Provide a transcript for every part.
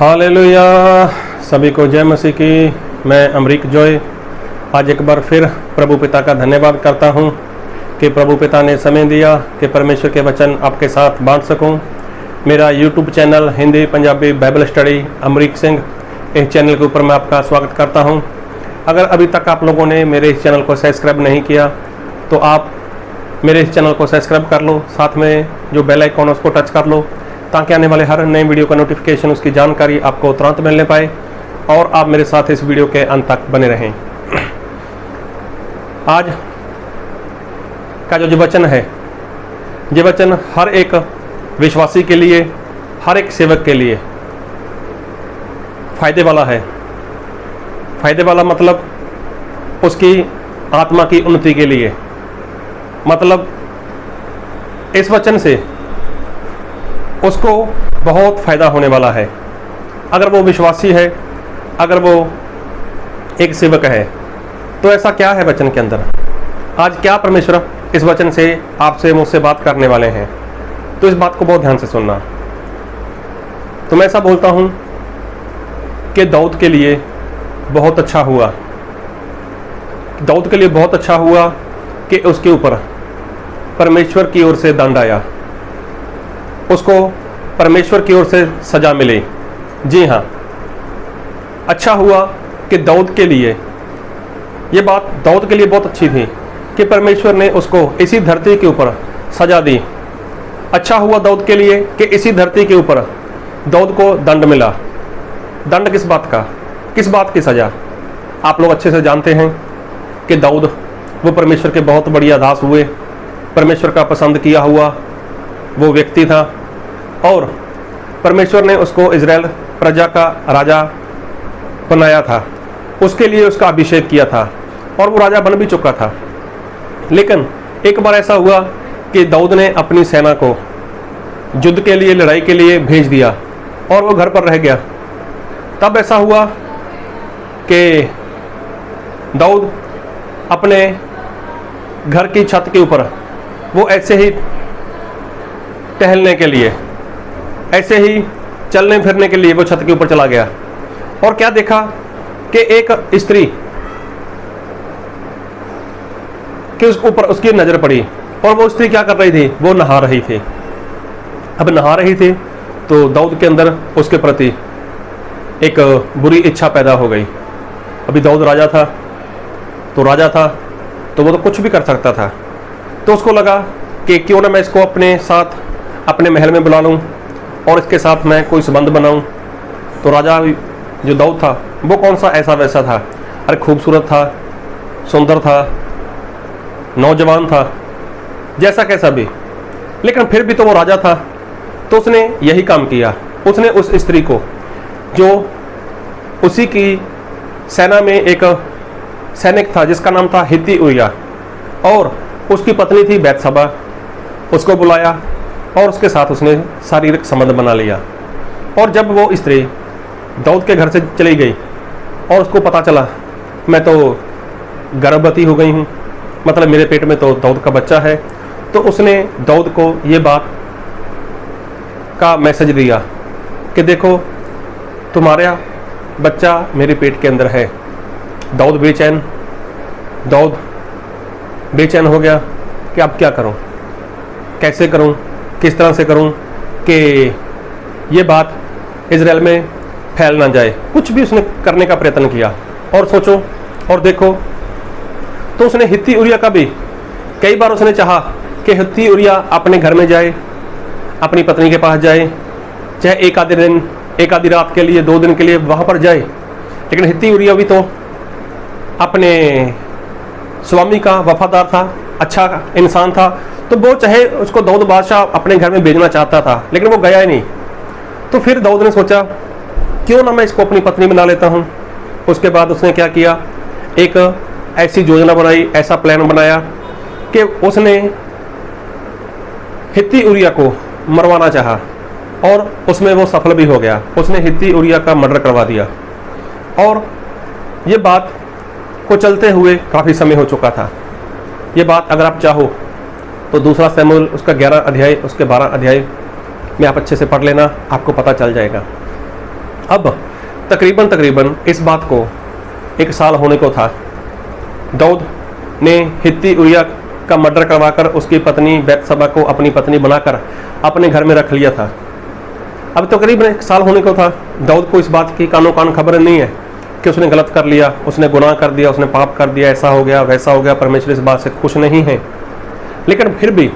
Hallelujah. सभी को जय मसीह की। मैं अमरीक जॉय आज एक बार फिर प्रभु पिता का धन्यवाद करता हूँ कि प्रभु पिता ने समय दिया कि परमेश्वर के वचन आपके साथ बांट सकूँ। मेरा YouTube channel Hindi Punjabi Bible study Amrik Singh, इस चैनल के ऊपर मैं आपका स्वागत करता हूँ। अगर अभी तक आप लोगों ने मेरे इस चैनल को सब्सक्राइब नहीं किया तो आप मेरे इस चैनल को सब्सक्राइब कर लो, साथ में जो बेल आइकॉन है उसको टच कर लो ताकि आने वाले हर नए वीडियो का नोटिफिकेशन, उसकी जानकारी आपको तुरंत मिलने पाए और आप मेरे साथ इस वीडियो के अंत तक बने रहें। आज का जो वचन है, ये वचन हर एक विश्वासी के लिए, हर एक सेवक के लिए फायदे वाला है। फायदे वाला मतलब उसकी आत्मा की उन्नति के लिए, मतलब इस वचन से उसको बहुत फायदा होने वाला है। अगर वो विश्वासी है, अगर वो एक सेवक है, तो ऐसा क्या है वचन के अंदर, आज क्या परमेश्वर इस वचन से आपसे मुझसे बात करने वाले हैं, तो इस बात को बहुत ध्यान से सुनना। तो मैं ऐसा बोलता हूँ कि दाऊद के लिए बहुत अच्छा हुआ, दाऊद के लिए बहुत अच्छा हुआ कि उसके ऊपर परमेश्वर की ओर से दंड आया, उसको परमेश्वर की ओर से सजा मिली। जी हाँ, अच्छा हुआ कि दाऊद के लिए, ये बात दाऊद के लिए बहुत अच्छी थी कि परमेश्वर ने उसको इसी धरती के ऊपर सजा दी। अच्छा हुआ दाऊद के लिए कि इसी धरती के ऊपर दाऊद को दंड मिला। दंड किस बात का, किस बात की सजा? आप लोग अच्छे से जानते हैं कि दाऊद वो परमेश्वर के बहुत बढ़िया दास हुए, परमेश्वर का पसंद किया हुआ वो व्यक्ति था और परमेश्वर ने उसको इज़राइल प्रजा का राजा बनाया था, उसके लिए उसका अभिषेक किया था और वो राजा बन भी चुका था। लेकिन एक बार ऐसा हुआ कि दाऊद ने अपनी सेना को युद्ध के लिए, लड़ाई के लिए भेज दिया और वो घर पर रह गया। तब ऐसा हुआ कि दाऊद अपने घर की छत के ऊपर वो ऐसे ही टहलने के लिए, ऐसे ही चलने फिरने के लिए वो छत के ऊपर चला गया और क्या देखा कि एक स्त्री के उस ऊपर उसकी नज़र पड़ी और वो स्त्री क्या कर रही थी, वो नहा रही थी। अब नहा रही थी तो दाऊद के अंदर उसके प्रति एक बुरी इच्छा पैदा हो गई। अभी दाऊद राजा था, तो वो तो कुछ भी कर सकता था, तो उसको लगा कि क्यों ना मैं इसको अपने साथ अपने महल में बुला लूँ और इसके साथ मैं कोई संबंध बनाऊँ। तो राजा जो दाऊद था वो कौन सा ऐसा वैसा था, अरे खूबसूरत था, सुंदर था, नौजवान था, जैसा कैसा भी, लेकिन फिर भी तो वो राजा था। तो उसने यही काम किया, उसने उस स्त्री को जो उसी की सेना में एक सैनिक था जिसका नाम था हित्ती उरिय्याह और उसकी पत्नी थी बैतशबा, उसको बुलाया और उसके साथ उसने शारीरिक संबंध बना लिया। और जब वो स्त्री दाऊद के घर से चली गई और उसको पता चला मैं तो गर्भवती हो गई हूँ, मतलब मेरे पेट में तो दाऊद का बच्चा है, तो उसने दाऊद को ये बात का मैसेज दिया कि देखो तुम्हारा बच्चा मेरे पेट के अंदर है। दाऊद बेचैन हो गया कि अब क्या करूं, कैसे करूं, किस तरह से करूं कि ये बात इज़राइल में फैल ना जाए। कुछ भी उसने करने का प्रयत्न किया और सोचो और देखो, तो उसने हित्ती उरिय्याह का भी कई बार उसने चाहा कि हित्ती उरिय्याह अपने घर में जाए, अपनी पत्नी के पास जाए, चाहे एक आधे दिन, एक आधी रात के लिए, 2 दिन के लिए वहाँ पर जाए, लेकिन हित्ती उरिय्याह भी तो अपने स्वामी का वफादार था, अच्छा इंसान था, तो वो चाहे उसको दाऊद बादशाह अपने घर में भेजना चाहता था, लेकिन वो गया ही नहीं। तो फिर दाऊद ने सोचा क्यों ना मैं इसको अपनी पत्नी बना लेता हूँ। उसके बाद उसने क्या किया, एक ऐसी योजना बनाई, ऐसा प्लान बनाया कि उसने हित्ती उरिय्याह को मरवाना चाहा और उसमें वो सफल भी हो गया। उसने हित्ती उरिय्याह का मर्डर करवा दिया और ये बात को चलते हुए काफ़ी समय हो चुका था। ये बात अगर आप चाहो तो दूसरा शमूएल उसका 11 अध्याय, उसके 12 अध्याय में आप अच्छे से पढ़ लेना, आपको पता चल जाएगा। अब तकरीबन इस बात को 1 साल होने को था। दाऊद ने हित्ती उरिया का मर्डर करवाकर उसकी पत्नी बैतशबा को अपनी पत्नी बनाकर अपने घर में रख लिया था। अब तकरीबन 1 साल होने को था। दाऊद को इस बात की कानो कान खबर नहीं है कि उसने गलत कर लिया, उसने गुनाह कर दिया, उसने पाप कर दिया, ऐसा हो गया वैसा हो गया। परमेश्वर इस बात से खुश नहीं है। लेकिन फिर भी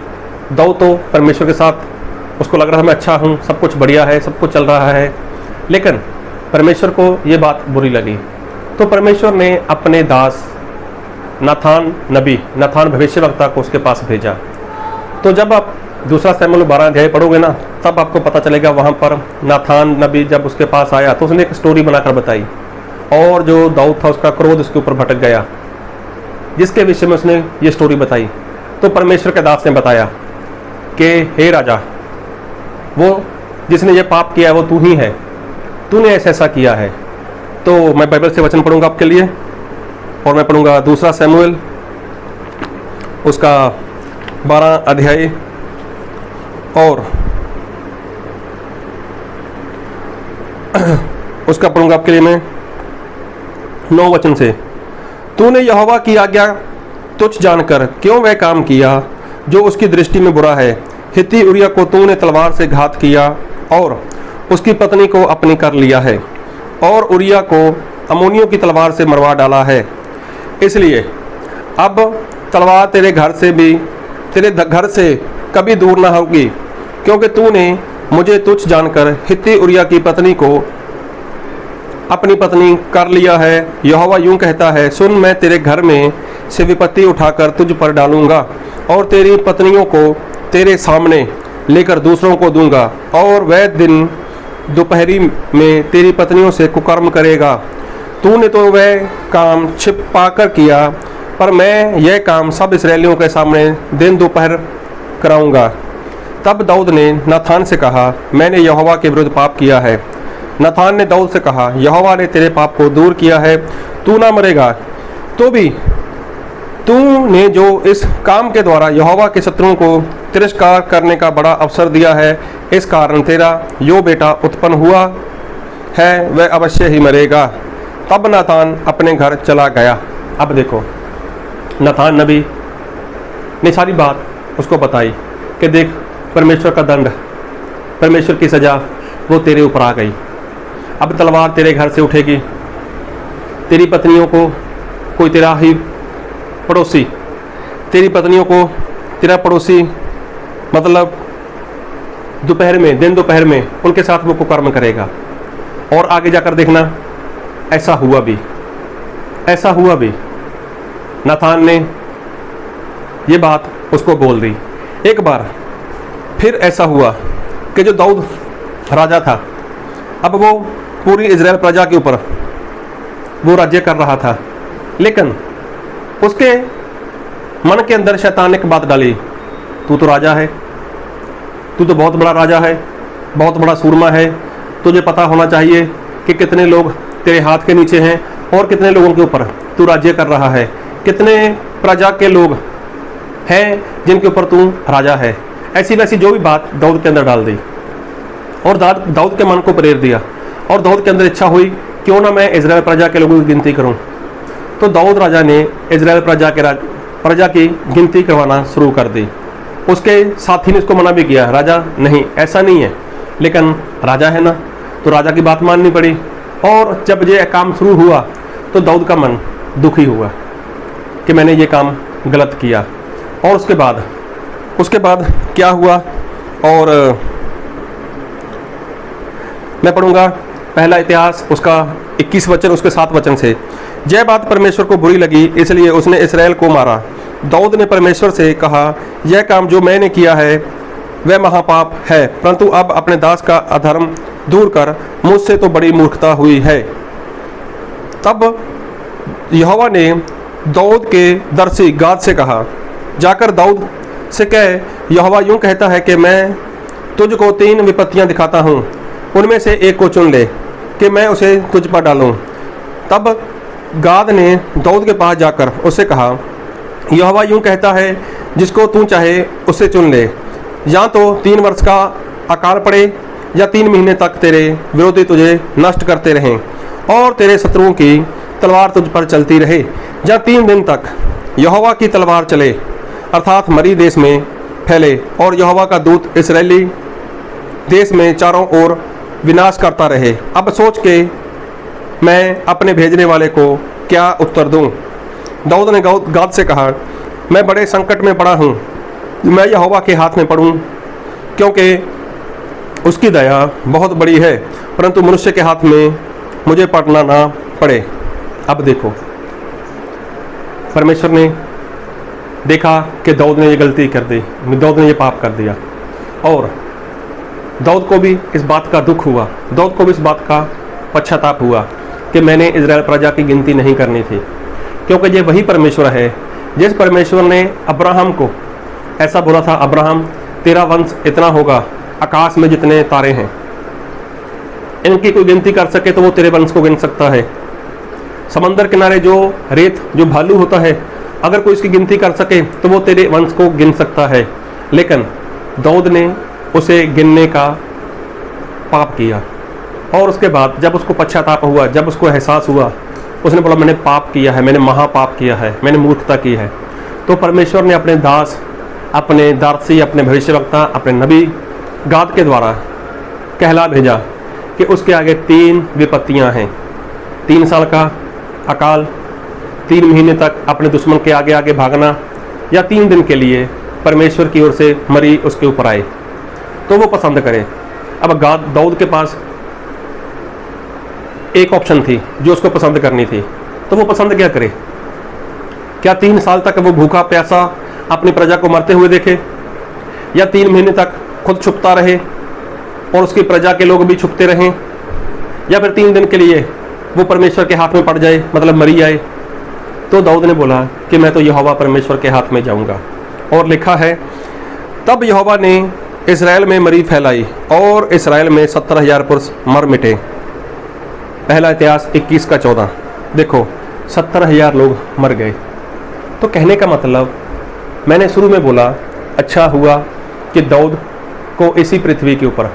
दाऊद तो परमेश्वर के साथ उसको लग रहा था मैं अच्छा हूँ, सब कुछ बढ़िया है, सब कुछ चल रहा है। लेकिन परमेश्वर को ये बात बुरी लगी, तो परमेश्वर ने अपने दास नाथान भविष्यवक्ता को उसके पास भेजा। तो जब आप 2 शमूएल 12 अध्याय पढ़ोगे ना, तब आपको पता चलेगा वहाँ पर नाथान नबी जब उसके पास आया तो उसने एक स्टोरी बनाकर बताई, और जो दाऊद था उसका क्रोध उसके ऊपर भटक गया, जिसके विषय में उसने ये स्टोरी बताई। तो परमेश्वर के दास ने बताया कि हे राजा, वो जिसने ये पाप किया है वो तू ही है, तूने ऐसा किया है। तो मैं बाइबल से वचन पढ़ूंगा आपके लिए, और मैं पढ़ूंगा 2 शमूएल उसका 12 अध्याय और उसका पढ़ूंगा आपके लिए मैं 9 वचन से। तूने यहोवा की आज्ञा तुच्छ जानकर क्यों वह काम किया जो उसकी दृष्टि में बुरा है। हित्ती उरिया को तूने तलवार से घात किया और उसकी पत्नी को अपनी कर लिया है, और उरिया को अम्मोनियों की तलवार से मरवा डाला है। इसलिए अब तलवार तेरे घर से कभी दूर न होगी, क्योंकि तूने मुझे तुच्छ जानकर हित्ती उरिया की पत्नी को अपनी पत्नी कर लिया है। यहोवा यूं कहता है, सुन, मैं तेरे घर में से विपत्ति उठाकर तुझ पर डालूंगा और तेरी पत्नियों को तेरे सामने लेकर दूसरों को दूंगा, और वह दिन दोपहरी में तेरी पत्नियों से कुकर्म करेगा। तूने तो वह काम छिपाकर किया, पर मैं यह काम सब इस्राएलियों के सामने दिन दोपहर कराऊंगा। तब दाऊद ने नाथान से कहा, मैंने यहोवा के विरुद्ध पाप किया है। नाथान ने दाऊद से कहा, यहोवा ने तेरे पाप को दूर किया है, तू ना मरेगा। तो भी तूने जो इस काम के द्वारा यहोवा के शत्रुओं को तिरस्कार करने का बड़ा अवसर दिया है, इस कारण तेरा जो बेटा उत्पन्न हुआ है वह अवश्य ही मरेगा। तब नाथान अपने घर चला गया। अब देखो, नाथान नबी ने सारी बात उसको बताई कि देख, परमेश्वर का दंड, परमेश्वर की सज़ा वो तेरे ऊपर आ गई। अब तलवार तेरे घर से उठेगी, तेरी पत्नियों को कोई तेरा ही पड़ोसी, तेरी पत्नियों को तेरा पड़ोसी मतलब दोपहर में, दिन दोपहर में उनके साथ वो कुकर्म करेगा। और आगे जाकर देखना, ऐसा हुआ भी। नाथान ने ये बात उसको बोल दी। एक बार फिर ऐसा हुआ कि जो दाऊद राजा था, अब वो पूरी इजराइल प्रजा के ऊपर वो राज्य कर रहा था, लेकिन उसके मन के अंदर शैतान ने एक बात डाली, तू तो राजा है, तू तो बहुत बड़ा राजा है, बहुत बड़ा सूरमा है, तुझे पता होना चाहिए कि कितने लोग तेरे हाथ के नीचे हैं और कितने लोगों के ऊपर तू राज्य कर रहा है, कितने प्रजा के लोग हैं जिनके ऊपर तू राजा है। ऐसी वैसी जो भी बात दाऊद के अंदर डाल दी, और दाऊद के मन को प्रेर दिया, और दाऊद के अंदर इच्छा हुई क्यों ना मैं इजराइल प्रजा के लोगों की गिनती करूं। तो दाऊद राजा ने इजराइल प्रजा की गिनती करवाना शुरू कर दी। उसके साथी ने उसको मना भी किया, राजा नहीं, ऐसा नहीं है, लेकिन राजा है ना, तो राजा की बात माननी पड़ी। और जब ये काम शुरू हुआ तो दाऊद का मन दुखी हुआ कि मैंने ये काम गलत किया। और उसके बाद क्या हुआ, और मैं पढ़ूंगा पहला इतिहास उसका 21 वचन उसके 7 वचन से। यह बात परमेश्वर को बुरी लगी, इसलिए उसने इस्राएल को मारा। दाऊद ने परमेश्वर से कहा, यह काम जो मैंने किया है वह महापाप है, परंतु अब अपने दास का अधर्म दूर कर, मुझसे तो बड़ी मूर्खता हुई है। तब यहोवा ने दाऊद के दर्शी गाद से कहा, जाकर दाऊद से कह, यहोवा यूं कहता है कि मैं तुझको 3 विपत्तियां दिखाता हूँ, उनमें से एक को चुन ले कि मैं उसे तुझ पर डालूं। तब गाद ने दाऊद के पास जाकर उससे कहा, यहोवा यूं कहता है, जिसको तू चाहे उससे चुन ले, या तो 3 वर्ष का अकाल पड़े या 3 महीने तक तेरे विरोधी तुझे नष्ट करते रहें और तेरे शत्रुओं की तलवार तुझ पर चलती रहे, या 3 दिन तक यहोवा की तलवार चले अर्थात मरी देश में फैले और यहोवा का दूत इस्राएली देश में चारों ओर विनाश करता रहे। अब सोच के मैं अपने भेजने वाले को क्या उत्तर दूं? दाऊद ने गाद से कहा, मैं बड़े संकट में पड़ा हूँ, मैं यहोवा के हाथ में पड़ूं, क्योंकि उसकी दया बहुत बड़ी है, परंतु मनुष्य के हाथ में मुझे पड़ना ना पड़े। अब देखो, परमेश्वर ने देखा कि दाऊद ने ये गलती कर दी, दाऊद ने ये पाप कर दिया, और दाऊद को भी इस बात का दुख हुआ, दाऊद को भी इस बात का पश्चाताप हुआ कि मैंने इजराइल प्रजा की गिनती नहीं करनी थी, क्योंकि ये वही परमेश्वर है जिस परमेश्वर ने अब्राहम को ऐसा बोला था, अब्राहम तेरा वंश इतना होगा आकाश में जितने तारे हैं, इनकी कोई गिनती कर सके तो वो तेरे वंश को गिन सकता है। समंदर किनारे जो रेत जो भालू होता है, अगर कोई इसकी गिनती कर सके तो वो तेरे वंश को गिन सकता है। लेकिन दाऊद ने उसे गिनने का पाप किया, और उसके बाद जब उसको पश्चाताप हुआ, जब उसको एहसास हुआ, उसने बोला मैंने पाप किया है, मैंने महापाप किया है, मैंने मूर्खता की है। तो परमेश्वर ने अपने दास, अपने दारसी, अपने भविष्यवक्ता, अपने नबी गाद के द्वारा कहला भेजा कि उसके आगे 3 विपत्तियां हैं। 3 साल का अकाल, 3 महीने तक अपने दुश्मन के आगे आगे भागना, या 3 दिन के लिए परमेश्वर की ओर से मरी उसके ऊपर आए, तो वो पसंद करे। अब दाऊद के पास एक ऑप्शन थी जो उसको पसंद करनी थी, तो वो पसंद क्या करे? क्या 3 साल तक वो भूखा प्यासा अपनी प्रजा को मरते हुए देखे, या 3 महीने तक खुद छुपता रहे और उसकी प्रजा के लोग भी छुपते रहें, या फिर 3 दिन के लिए वो परमेश्वर के हाथ में पड़ जाए, मतलब मरी जाए? तो दाऊद ने बोला कि मैं तो यहोवा परमेश्वर के हाथ में जाऊंगा। और लिखा है, तब यहोवा ने इस्राएल में मरी फैलाई और इस्राएल में 70,000 पुरुष मर मिटे। पहला इतिहास 21:14। देखो, 70,000 लोग मर गए। तो कहने का मतलब, मैंने शुरू में बोला अच्छा हुआ कि दाऊद को इसी पृथ्वी के ऊपर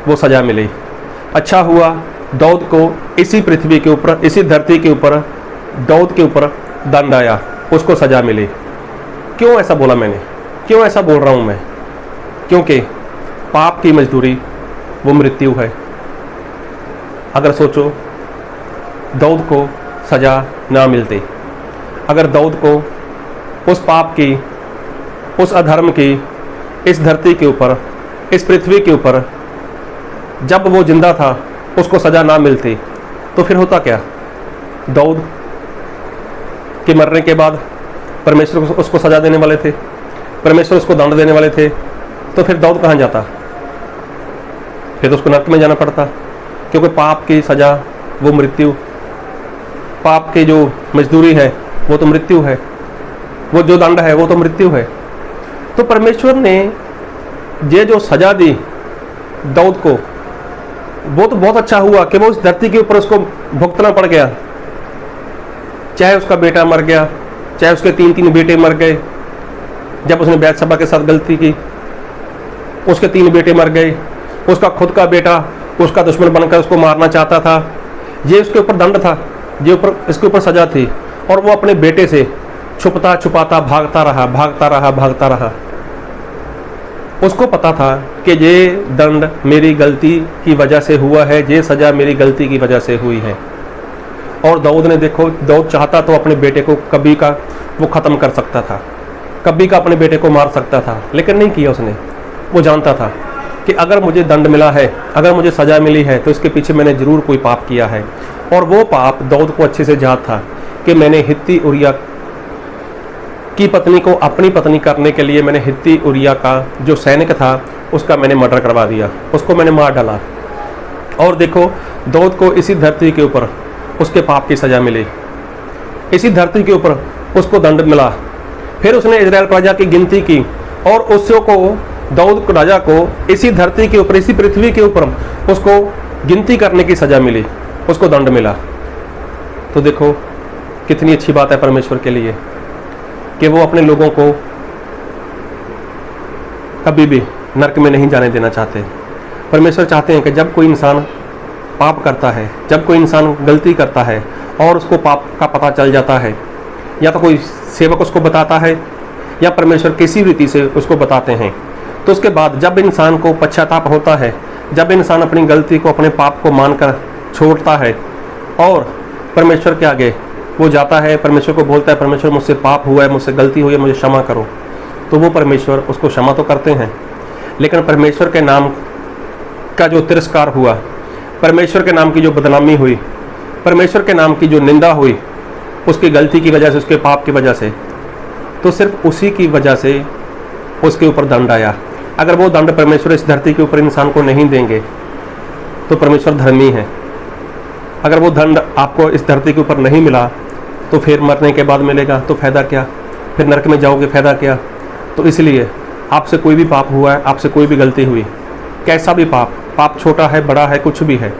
वो सज़ा मिली, अच्छा हुआ दाऊद को इसी पृथ्वी के ऊपर, इसी धरती के ऊपर दाऊद के ऊपर दंड आया, उसको सज़ा मिली। क्यों ऐसा बोला मैंने, क्यों ऐसा बोल रहा हूँ मैं? क्योंकि पाप की मजदूरी वो मृत्यु है। अगर सोचो दाऊद को सज़ा ना मिलती, अगर दाऊद को उस पाप की, उस अधर्म की, इस धरती के ऊपर, इस पृथ्वी के ऊपर जब वो जिंदा था उसको सज़ा ना मिलती, तो फिर होता क्या? दाऊद के मरने के बाद परमेश्वर उसको सज़ा देने वाले थे, परमेश्वर उसको दंड देने वाले थे, तो फिर दाऊद कहाँ जाता? फिर तो उसको नरक में जाना पड़ता, क्योंकि पाप की सज़ा वो मृत्यु, पाप की जो मजदूरी है वो तो मृत्यु है, वो जो दंड है वो तो मृत्यु है। तो परमेश्वर ने ये जो सज़ा दी दाऊद को, वो तो बहुत अच्छा हुआ कि वो उस धरती के ऊपर उसको भुगतना पड़ गया। चाहे उसका बेटा मर गया, चाहे उसके 3 बेटे मर गए, जब उसने बैतशबा के साथ गलती की उसके 3 बेटे मर गए, उसका खुद का बेटा उसका दुश्मन बनकर उसको मारना चाहता था, ये उसके ऊपर दंड था, ये इसके ऊपर सज़ा थी, और वो अपने बेटे से छुपता छुपाता भागता रहा, भागता रहा, भागता रहा। उसको पता था कि ये दंड मेरी गलती की वजह से हुआ है, ये सज़ा मेरी गलती की वजह से हुई है। और दाऊद ने, देखो, दाऊद चाहता तो अपने बेटे को कभी का वो ख़त्म कर सकता था, कभी का अपने बेटे को मार सकता था, लेकिन नहीं किया उसने। वो जानता था कि अगर मुझे दंड मिला है, अगर मुझे सज़ा मिली है, तो इसके पीछे मैंने ज़रूर कोई पाप किया है। और वो पाप दाऊद को अच्छे से याद था कि मैंने हित्ती उरिया की पत्नी को अपनी पत्नी करने के लिए मैंने हित्ती उरिया का जो सैनिक था उसका मैंने मर्डर करवा दिया, उसको मैंने मार डाला। और देखो, दाऊद को इसी धरती के ऊपर उसके पाप की सज़ा मिली, इसी धरती के ऊपर उसको दंड मिला। फिर उसने इजराइल प्रजा की गिनती की और उसको, दाऊद राजा को इसी धरती के ऊपर, इसी पृथ्वी के ऊपर उसको गिनती करने की सज़ा मिली, उसको दंड मिला। तो देखो कितनी अच्छी बात है परमेश्वर के लिए कि वो अपने लोगों को कभी भी नरक में नहीं जाने देना चाहते। परमेश्वर चाहते हैं कि जब कोई इंसान पाप करता है, जब कोई इंसान गलती करता है और उसको पाप का पता चल जाता है, या तो कोई सेवक उसको बताता है या परमेश्वर किसी रीति से उसको बताते हैं, तो उसके बाद जब इंसान को पश्चाताप होता है, जब इंसान अपनी गलती को, अपने पाप को मानकर छोड़ता है और परमेश्वर के आगे वो जाता है, परमेश्वर को बोलता है, परमेश्वर मुझसे पाप हुआ है, मुझसे गलती हुई है, मुझे क्षमा करो, तो वो परमेश्वर उसको क्षमा तो करते हैं। लेकिन परमेश्वर के नाम का जो तिरस्कार हुआ, परमेश्वर के नाम की जो बदनामी हुई, परमेश्वर के नाम की जो निंदा हुई, उसकी गलती की वजह से, उसके पाप की वजह से, तो सिर्फ उसी की वजह से उसके ऊपर दंड आया। अगर वो दंड परमेश्वर इस धरती के ऊपर इंसान को नहीं देंगे तो परमेश्वर धर्मी है। अगर वो दंड आपको इस धरती के ऊपर नहीं मिला तो फिर मरने के बाद मिलेगा तो फ़ायदा क्या, फिर नरक में जाओगे, फ़ायदा क्या। तो इसलिए आपसे कोई भी पाप हुआ है, आपसे कोई भी गलती हुई, कैसा भी पाप, पाप छोटा है, बड़ा है, कुछ भी है,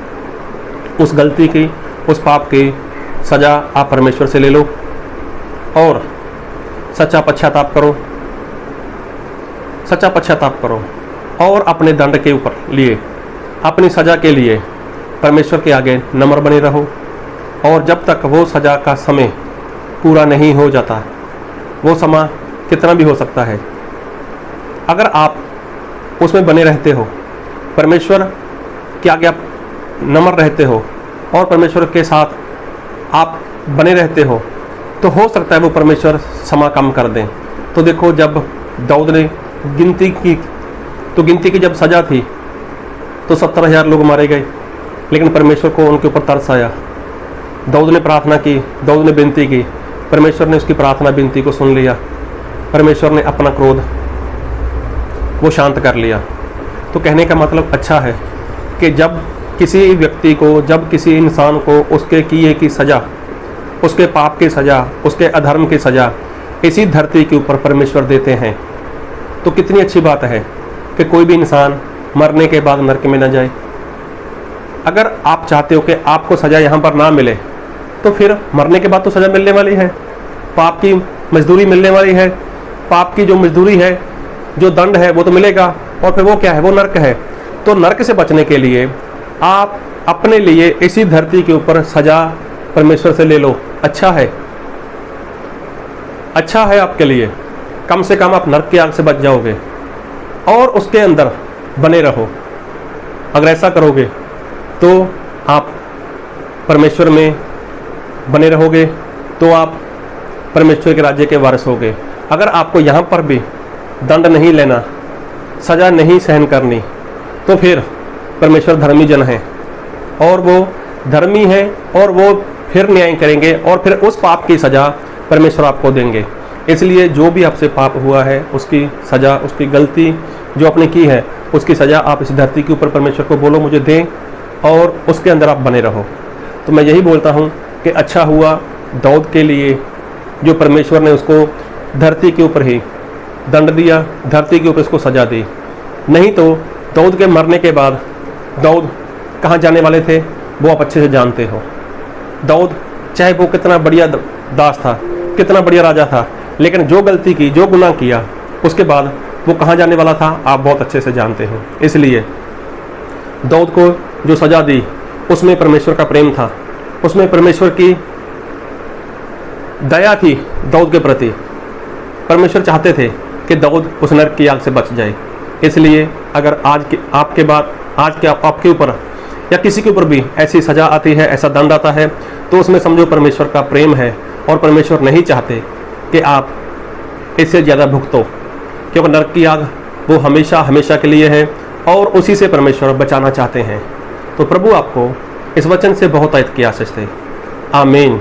उस गलती की, उस पाप की सज़ा आप परमेश्वर से ले लो और सच्चा पश्चाताप करो, सच्चा पश्चाताप करो और अपने दंड के ऊपर लिए, अपनी सज़ा के लिए परमेश्वर के आगे नम्र बने रहो। और जब तक वो सज़ा का समय पूरा नहीं हो जाता, वो समय कितना भी हो सकता है, अगर आप उसमें बने रहते हो, परमेश्वर के आगे आप नम्र रहते हो और परमेश्वर के साथ आप बने रहते हो, तो हो सकता है वो परमेश्वर समय कम कर दें। तो देखो, जब दाऊद ने गिनती की, तो गिनती की जब सज़ा थी तो 70,000 लोग मारे गए, लेकिन परमेश्वर को उनके ऊपर तरस आया। दाऊद ने प्रार्थना की, दाऊद ने विनती की, परमेश्वर ने उसकी प्रार्थना विनती को सुन लिया, परमेश्वर ने अपना क्रोध वो शांत कर लिया। तो कहने का मतलब अच्छा है कि जब किसी व्यक्ति को, जब किसी इंसान को उसके किए की सज़ा, उसके पाप की सज़ा, उसके अधर्म की सज़ा इसी धरती के ऊपर परमेश्वर देते हैं, तो कितनी अच्छी बात है कि कोई भी इंसान मरने के बाद नरक में न जाए। अगर आप चाहते हो कि आपको सज़ा यहाँ पर ना मिले, तो फिर मरने के बाद तो सज़ा मिलने वाली है, पाप की मजदूरी मिलने वाली है, पाप की जो मजदूरी है, जो दंड है, वो तो मिलेगा, और फिर वो क्या है, वो नरक है। तो नरक से बचने के लिए आप अपने लिए इसी धरती के ऊपर सज़ा परमेश्वर से ले लो। अच्छा है, अच्छा है आपके लिए, कम से कम आप नरक की आग से बच जाओगे और उसके अंदर बने रहो। अगर ऐसा करोगे तो आप परमेश्वर में बने रहोगे, तो आप परमेश्वर के राज्य के वारिस होगे। अगर आपको यहाँ पर भी दंड नहीं लेना, सज़ा नहीं सहन करनी, तो फिर परमेश्वर धर्मी जन है और वो धर्मी है और वो फिर न्याय करेंगे और फिर उस पाप की सज़ा परमेश्वर आपको देंगे। इसलिए जो भी आपसे पाप हुआ है, उसकी सज़ा, उसकी गलती जो आपने की है, उसकी सज़ा आप इस धरती के ऊपर परमेश्वर को बोलो मुझे दें, और उसके अंदर आप बने रहो। तो मैं यही बोलता हूँ कि अच्छा हुआ दाऊद के लिए जो परमेश्वर ने उसको धरती के ऊपर ही दंड दिया, धरती के ऊपर उसको सज़ा दी। नहीं तो दाऊद के मरने के बाद दाऊद कहाँ जाने वाले थे वो आप अच्छे से जानते हो। दाऊद चाहे वो कितना बढ़िया दास था, कितना बढ़िया राजा था, लेकिन जो गलती की, जो गुनाह किया, उसके बाद वो कहाँ जाने वाला था आप बहुत अच्छे से जानते हो। इसलिए दाऊद को जो सज़ा दी उसमें परमेश्वर का प्रेम था, उसमें परमेश्वर की दया थी दाऊद के प्रति। परमेश्वर चाहते थे कि दाऊद उस नरक की आग से बच जाए। इसलिए अगर आज के आपके बाद, आज के आपके ऊपर या किसी के ऊपर भी ऐसी सज़ा आती है, ऐसा दंड आता है, तो उसमें समझो परमेश्वर का प्रेम है और परमेश्वर नहीं चाहते कि आप इससे ज़्यादा भुगतो, क्योंकि नरक की आग वो हमेशा हमेशा के लिए है और उसी से परमेश्वर बचाना चाहते हैं। तो प्रभु आपको इस वचन से बहुत आयत की आशीष दे। आमीन।